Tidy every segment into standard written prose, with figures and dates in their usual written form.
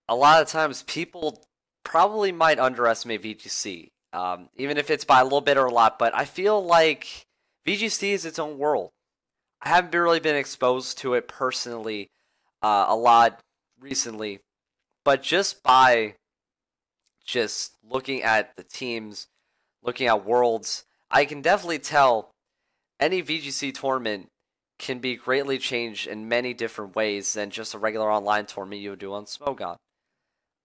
a lot of times people probably might underestimate VGC, even if it's by a little bit or a lot. But I feel like VGC is its own world. I haven't really been exposed to it personally a lot recently, but just looking at the teams, looking at worlds, I can definitely tell any VGC tournament can be greatly changed in many different ways than just a regular online tournament you would do on Smogon.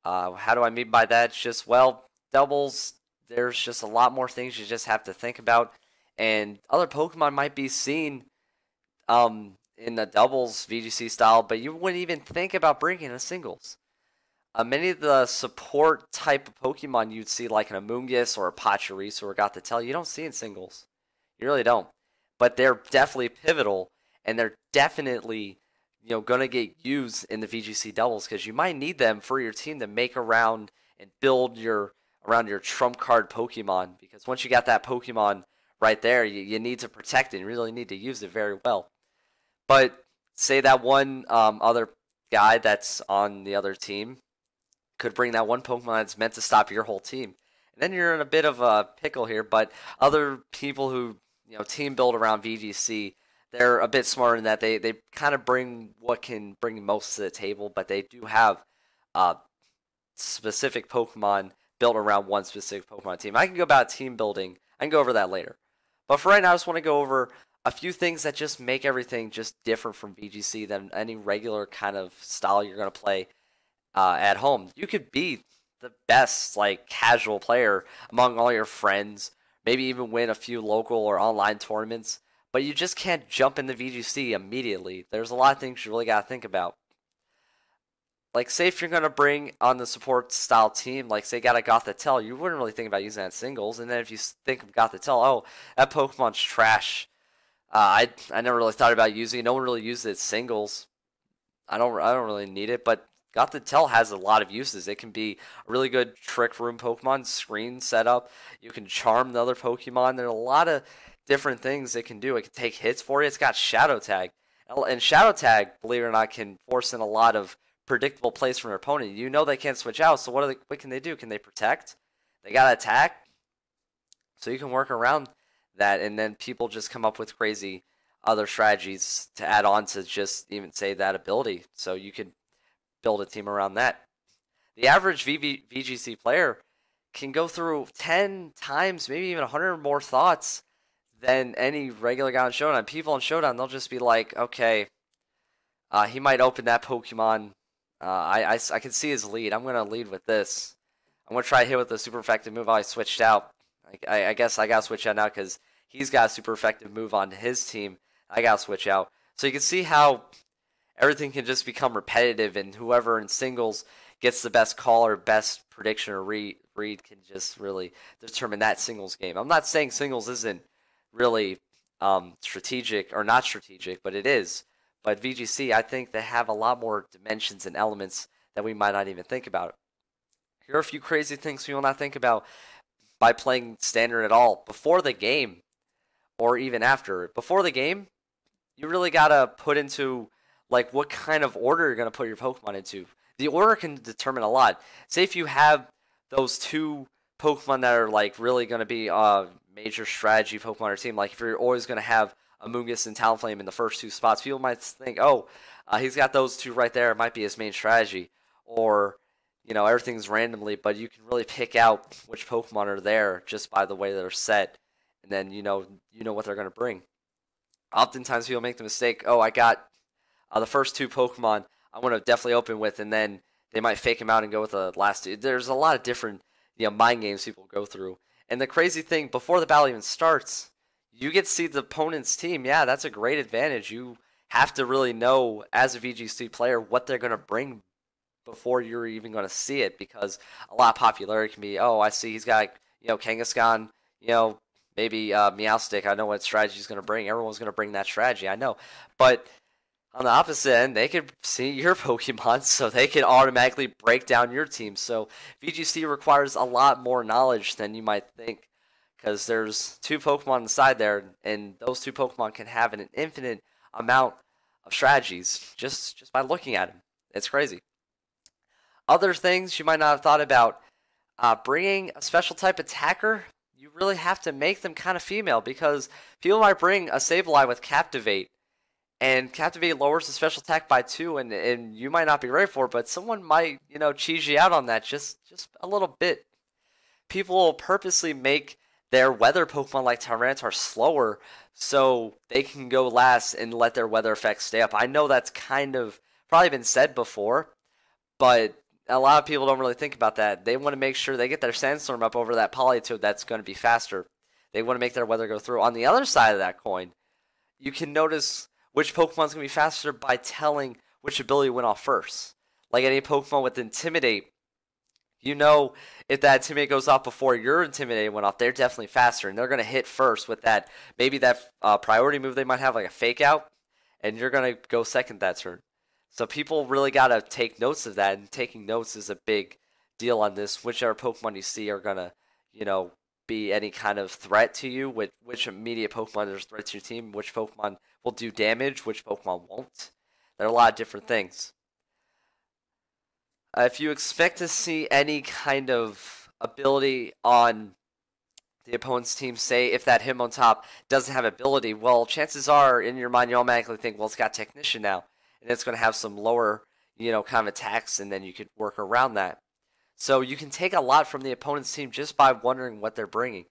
How do I mean by that? It's just, well, doubles, there's just a lot more things you just have to think about, and other Pokemon might be seen in the doubles VGC style, but you wouldn't even think about bringing a singles. Many of the support type of Pokemon you'd see, like an Amoonguss or a Pachirisu or Gothitelle, you don't see in singles. You really don't. But they're definitely pivotal, and they're definitely gonna get used in the VGC doubles because you might need them for your team to make around and build around your trump card Pokemon. Because once you got that Pokemon right there, you need to protect it. You really need to use it very well. But say that one other guy that's on the other team could bring that one Pokemon that's meant to stop your whole team. And then you're in a bit of a pickle here, but other people who team build around VGC, they're a bit smarter in that they kind of bring what can bring most to the table, but they do have specific Pokemon built around one specific Pokemon team. I can go about team building. I can go over that later. But for right now, I just want to go over a few things that just make everything just different from VGC than any regular kind of style you're going to play at home. You could be the best casual player among all your friends, maybe even win a few local or online tournaments, but you just can't jump into VGC immediately. There's a lot of things you really got to think about. Like, say if you're going to bring on the support style team, like say you got a Gothitelle, you wouldn't really think about using that singles, and then if you think of Gothitelle, oh, that Pokemon's trash. I never really thought about using it. No one really uses it singles. I don't really need it, but Gothitelle has a lot of uses. It can be a really good trick room Pokemon, screen setup. You can charm the other Pokemon. There are a lot of different things it can do. It can take hits for you. It's got Shadow Tag. And Shadow Tag, believe it or not, can force in a lot of predictable plays from their opponent. You know they can't switch out, so what can they do? Can they protect? They got to attack. So you can work around that, and then people just come up with crazy other strategies to add on to just even say that ability. So you could build a team around that. The average VGC player can go through 10 times, maybe even 100 more thoughts than any regular guy on Showdown. People on Showdown, they'll just be like, okay, he might open that Pokemon. I can see his lead. I'm going to lead with this. I'm going to try to hit with a super effective move. I switched out. I guess I got to switch out now because he's got a super effective move on his team. I got to switch out. So you can see how everything can just become repetitive, and whoever in singles gets the best call or best prediction or read can just really determine that singles game. I'm not saying singles isn't really strategic or not strategic, but it is. But VGC, I think they have a lot more dimensions and elements that we might not even think about. Here are a few crazy things we will not think about by playing standard at all. Before the game, or even after. Before the game, you really got to put into what kind of order you're going to put your Pokemon into. The order can determine a lot. Say if you have those two Pokemon that are really going to be major strategy Pokemon on your team, if you're always going to have Amoonguss and Talonflame in the first two spots, people might think, oh, he's got those two right there. It might be his main strategy. Or, everything's randomly, but you can really pick out which Pokemon are there just by the way they're set. And then you know what they're going to bring. Oftentimes people make the mistake, oh, I got the first two Pokemon I want to definitely open with, and then they might fake him out and go with the last two. There's a lot of different mind games people go through. And the crazy thing, before the battle even starts, you get to see the opponent's team. Yeah, that's a great advantage. You have to really know, as a VGC player, what they're going to bring before you're even going to see it, because a lot of popularity can be, oh, I see he's got, Kangaskhan, maybe Meowstic. I know what strategy he's going to bring. Everyone's going to bring that strategy, I know. But on the opposite end, they could see your Pokemon, so they can automatically break down your team. So VGC requires a lot more knowledge than you might think, because there's two Pokemon on the side there, and those two Pokemon can have an infinite amount of strategies just by looking at them. It's crazy. Other things you might not have thought about, bringing a special type attacker, you really have to make them kind of female because people might bring a Sableye with Captivate, and Captivate lowers the special attack by 2, and you might not be ready for it, but someone might, cheese you out on that just a little bit. People will purposely make their weather Pokemon like Tyranitar slower so they can go last and let their weather effects stay up. I know that's kind of probably been said before, but a lot of people don't really think about that. They want to make sure they get their Sandstorm up over that Politoed that's going to be faster. They want to make their weather go through. On the other side of that coin, you can notice which Pokemon's going to be faster by telling which ability went off first. Like any Pokemon with Intimidate, if that Intimidate goes off before your Intimidate went off, they're definitely faster, and they're going to hit first with that, maybe that priority move they might have, like a Fake Out, and you're going to go second that turn. So people really got to take notes of that, and taking notes is a big deal on this. Whichever Pokemon you see are going to, be any kind of threat to you, which immediate Pokemon there's threat to your team, which Pokemon will do damage, which Pokemon won't. There are a lot of different things. If you expect to see any kind of ability on the opponent's team, say if that Hitmontop doesn't have ability, well, chances are in your mind you automatically think, well, it's got Technician now, and it's going to have some lower, kind of attacks, and then you could work around that. So you can take a lot from the opponent's team just by wondering what they're bringing.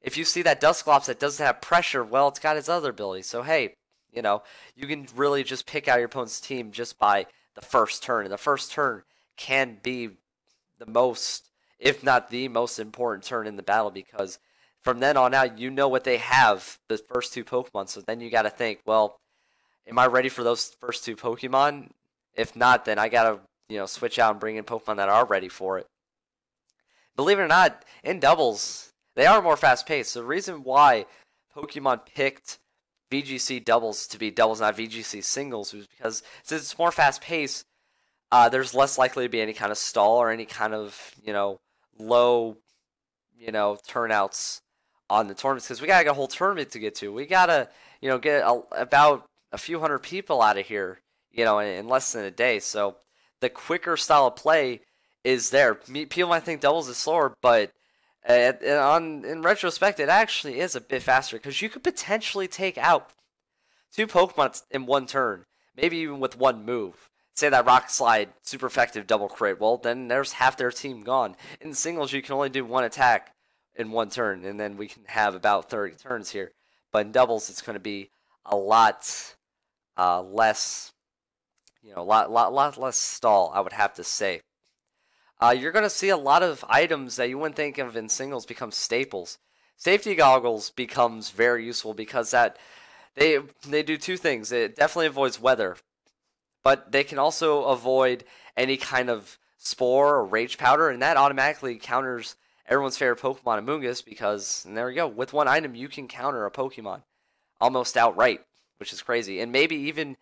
If you see that Dusclops that doesn't have pressure, well, it's got its other ability. So hey, you can really just pick out your opponent's team just by the first turn. And the first turn can be the most, if not the most important turn in the battle, because from then on out, you know what they have, the first 2 Pokemon. So then you got to think, well, am I ready for those first 2 Pokemon? If not, then I got to, switch out and bring in Pokemon that are ready for it. Believe it or not, in doubles, they are more fast-paced. The reason why Pokemon picked VGC doubles to be doubles, not VGC singles, was because since it's more fast-paced, there's less likely to be any kind of stall or any kind of, low, turnouts on the tournaments, because we got a whole tournament to get to. We got to, get about a few hundred people out of here, in less than a day. So the quicker style of play is there. People might think doubles is slower, but in retrospect, it actually is a bit faster because you could potentially take out 2 Pokemon in one turn, maybe even with one move. Say that Rock Slide, super effective double crit. Well, then there's half their team gone. In singles, you can only do 1 attack in one turn, and then we can have about 30 turns here. But in doubles, it's going to be a lot less, a lot less stall, I would have to say. You're going to see a lot of items that you wouldn't think of in singles become staples. Safety goggles becomes very useful because they do 2 things. It definitely avoids weather, but they can also avoid any kind of spore or rage powder, and that automatically counters everyone's favorite Pokemon, Amoonguss, because, and there we go, with 1 item you can counter a Pokemon almost outright, which is crazy. And maybe even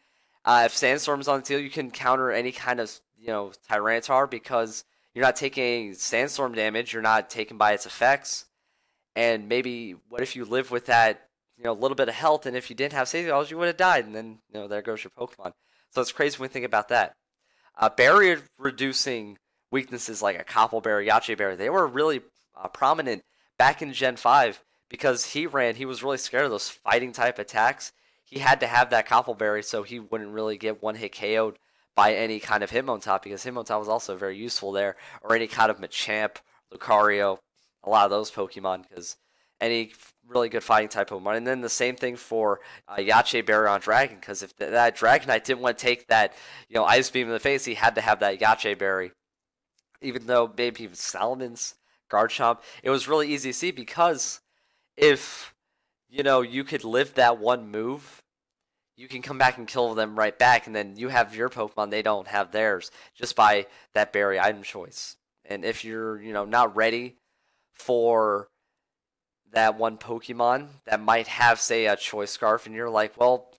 if Sandstorm's on the field, you can counter any kind of, Tyranitar because you're not taking Sandstorm damage, you're not taken by its effects. And maybe, what if you live with that, little bit of health, and if you didn't have safety goggles, you would have died, and then, there goes your Pokemon. So it's crazy when we think about that. Barrier reducing weaknesses like a Coppleberry, Yache Berry, they were really prominent back in Gen 5 because he was really scared of those fighting type attacks. He had to have that Coppleberry so he wouldn't really get one-hit KO'd by any kind of Hitmontop, because Hitmontop was also very useful there, or any kind of Machamp, Lucario, a lot of those Pokemon, because any really good fighting type Pokemon. And then the same thing for Yache Berry on Dragon, because if that Dragonite didn't want to take that, Ice Beam in the face, he had to have that Yache Berry. Even though maybe even Salamence, Garchomp, it was really easy to see, because if, you could live that one move, you can come back and kill them right back, and then you have your Pokemon, they don't have theirs, just by that berry item choice. And if you're, not ready for that one Pokemon that might have, say, a Choice Scarf, and you're like, well,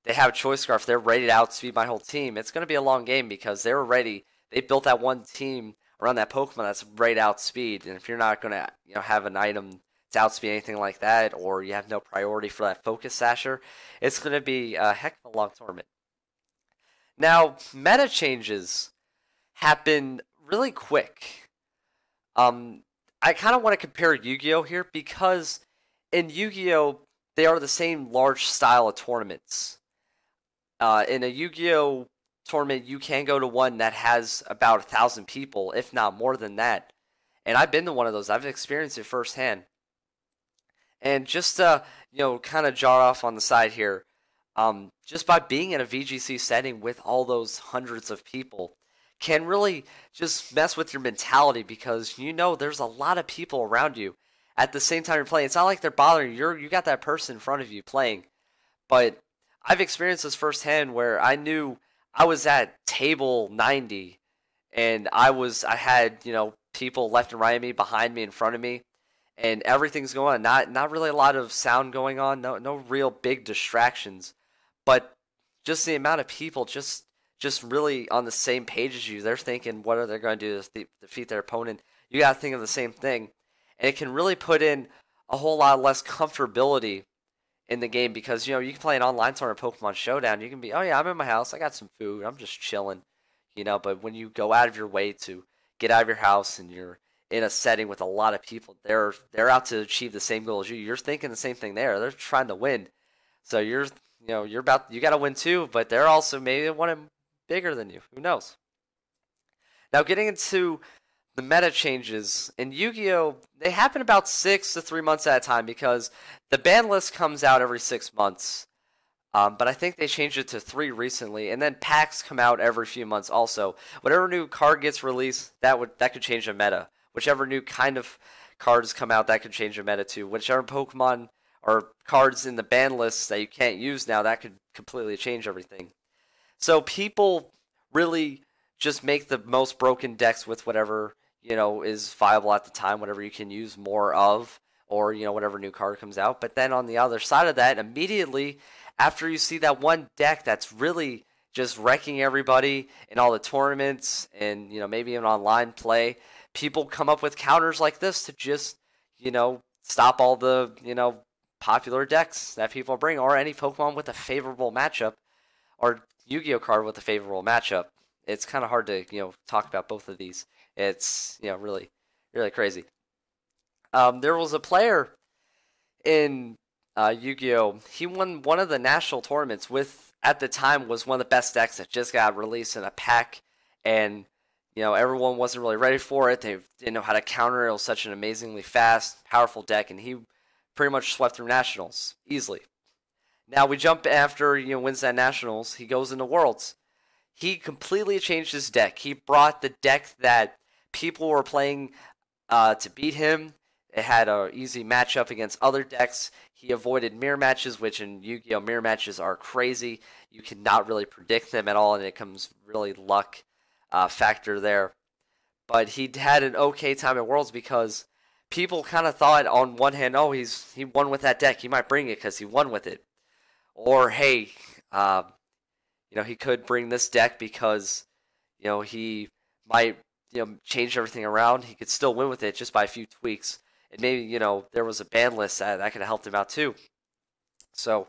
they have a Choice Scarf, they're ready to outspeed my whole team, it's going to be a long game because they were ready. They built that one team around that Pokemon that's ready to outspeed, and if you're not going to, have an item to outspeed anything like that, or you have no priority for that Focus Sasher, it's going to be a heck of a long tournament. Now, meta changes happen really quick, I kind of want to compare Yu-Gi-Oh here because in Yu-Gi-Oh they are the same large style of tournaments. In a Yu-Gi-Oh tournament, you can go to one that has about 1,000 people, if not more than that. And I've been to one of those. I've experienced it firsthand. And just kind of jar off on the side here, just by being in a VGC setting with all those hundreds of people, can really just mess with your mentality because there's a lot of people around you at the same time you're playing. It's not like they're bothering you. You got that person in front of you playing, but I've experienced this firsthand where I knew I was at table 90 and I had, people left and right of me, behind me, in front of me, and everything's going on. Not really a lot of sound going on, no real big distractions, but just the amount of people just really on the same page as you. They're thinking what are they going to do to defeat their opponent. You got to think of the same thing, and it can really put in a whole lot less comfortability in the game because you can play an online tournament, Pokemon Showdown. You can be, oh yeah, I'm in my house, I got some food, I'm just chilling, But when you go out of your way to get out of your house and you're in a setting with a lot of people, they're out to achieve the same goal as you. You're thinking the same thing there. They're trying to win, so you got to win too. But they're also maybe wanting bigger than you. Who knows? Now getting into the meta changes in Yu-Gi-Oh, they happen about 6 to 3 months at a time because the ban list comes out every 6 months. But I think they changed it to 3 recently, and then packs come out every few months also. Whatever new card gets released, that could change the meta. Whichever new kind of cards come out, that could change the meta too. Whichever Pokemon or cards in the ban list that you can't use now, that could completely change everything. So people really just make the most broken decks with whatever is viable at the time, whatever you can use more of, or whatever new card comes out. But then on the other side of that, immediately after you see that one deck that's really just wrecking everybody in all the tournaments and maybe even online play, people come up with counters like this to just stop all the popular decks that people bring, or any Pokemon with a favorable matchup, or Yu-Gi-Oh card with a favorable matchup. It's kind of hard to talk about both of these. It's really really crazy. There was a player in Yu-Gi-Oh. He won one of the national tournaments with, at the time, was one of the best decks that just got released in a pack, and everyone wasn't really ready for it. They didn't know how to counter it. It was such an amazingly fast, powerful deck, and he pretty much swept through nationals easily. Now we jump after wins that nationals. He goes into Worlds. He completely changed his deck. He brought the deck that people were playing to beat him. It had an easy matchup against other decks. He avoided mirror matches, which in Yu-Gi-Oh! Mirror matches are crazy. You cannot really predict them at all, and it comes really luck factor there. But he had an okay time at Worlds because people kind of thought on one hand, oh, he won with that deck. He might bring it because he won with it. Or, hey, he could bring this deck because, he might, change everything around. He could still win with it just by a few tweaks. And maybe, there was a ban list that could have helped him out too. So,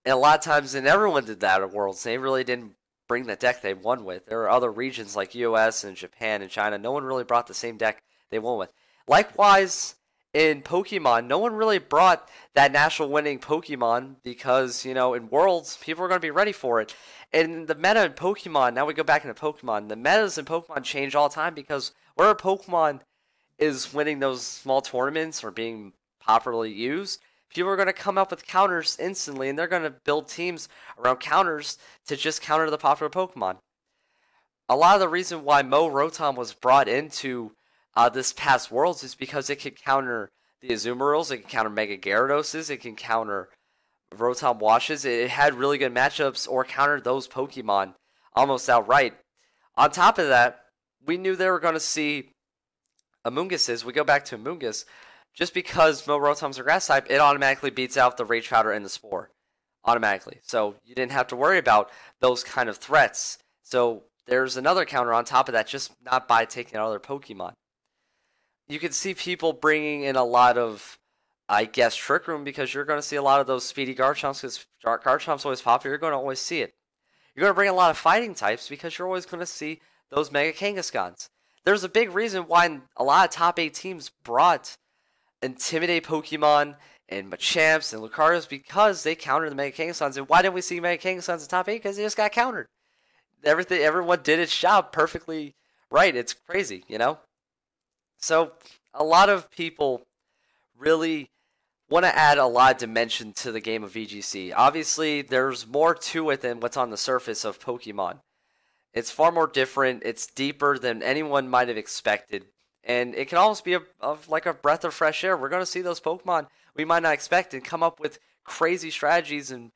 and a lot of times, and everyone did that at Worlds. They really didn't bring the deck they won with. There were other regions like US and Japan and China. No one really brought the same deck they won with. Likewise, in Pokemon, no one really brought that national winning Pokemon because, in Worlds, people are going to be ready for it. And the meta in Pokemon, now we go back into Pokemon, the metas in Pokemon change all the time because wherever Pokemon is winning those small tournaments or being popularly used, people are going to come up with counters instantly, and they're going to build teams around counters to just counter the popular Pokemon. A lot of the reason why Mo Rotom was brought into this past Worlds is because it could counter the Azumarils, it can counter Mega Gyarados, it can counter Rotom Washes. It had really good matchups or countered those Pokemon almost outright. On top of that, we knew they were going to see Amoonguses. We go back to Amoongus. Just because Mo Rotom's a grass type, it automatically beats out the Rage Powder and the Spore. Automatically. So you didn't have to worry about those kind of threats. So there's another counter on top of that, just not by taking out other Pokemon. You can see people bringing in a lot of, I guess, Trick Room because you're going to see a lot of those speedy Garchomps because Garchomp's always popular. You're going to always see it. You're going to bring a lot of fighting types because you're always going to see those Mega Kangaskhans. there's a big reason why a lot of top 8 teams brought Intimidate Pokemon and Machamps and Lucario's, because they countered the Mega Kangaskhan's. And why didn't we see Mega Kangaskhan's in top 8? Because they just got countered. Everyone did its job perfectly right. It's crazy, you know? So a lot of people really want to add a lot of dimension to the game of VGC. Obviously, there's more to it than what's on the surface of Pokemon. It's far more different. It's deeper than anyone might have expected. And it can almost be like a breath of fresh air. We're going to see those Pokemon we might not expect and come up with crazy strategies and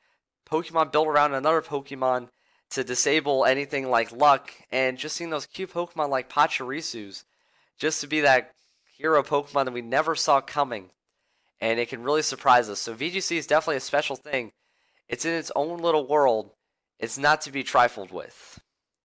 Pokemon built around another Pokemon to disable anything like luck. And just seeing those cute Pokemon like Pachirisus just to be that hero Pokemon that we never saw coming. And it can really surprise us. So VGC is definitely a special thing. It's in its own little world. It's not to be trifled with.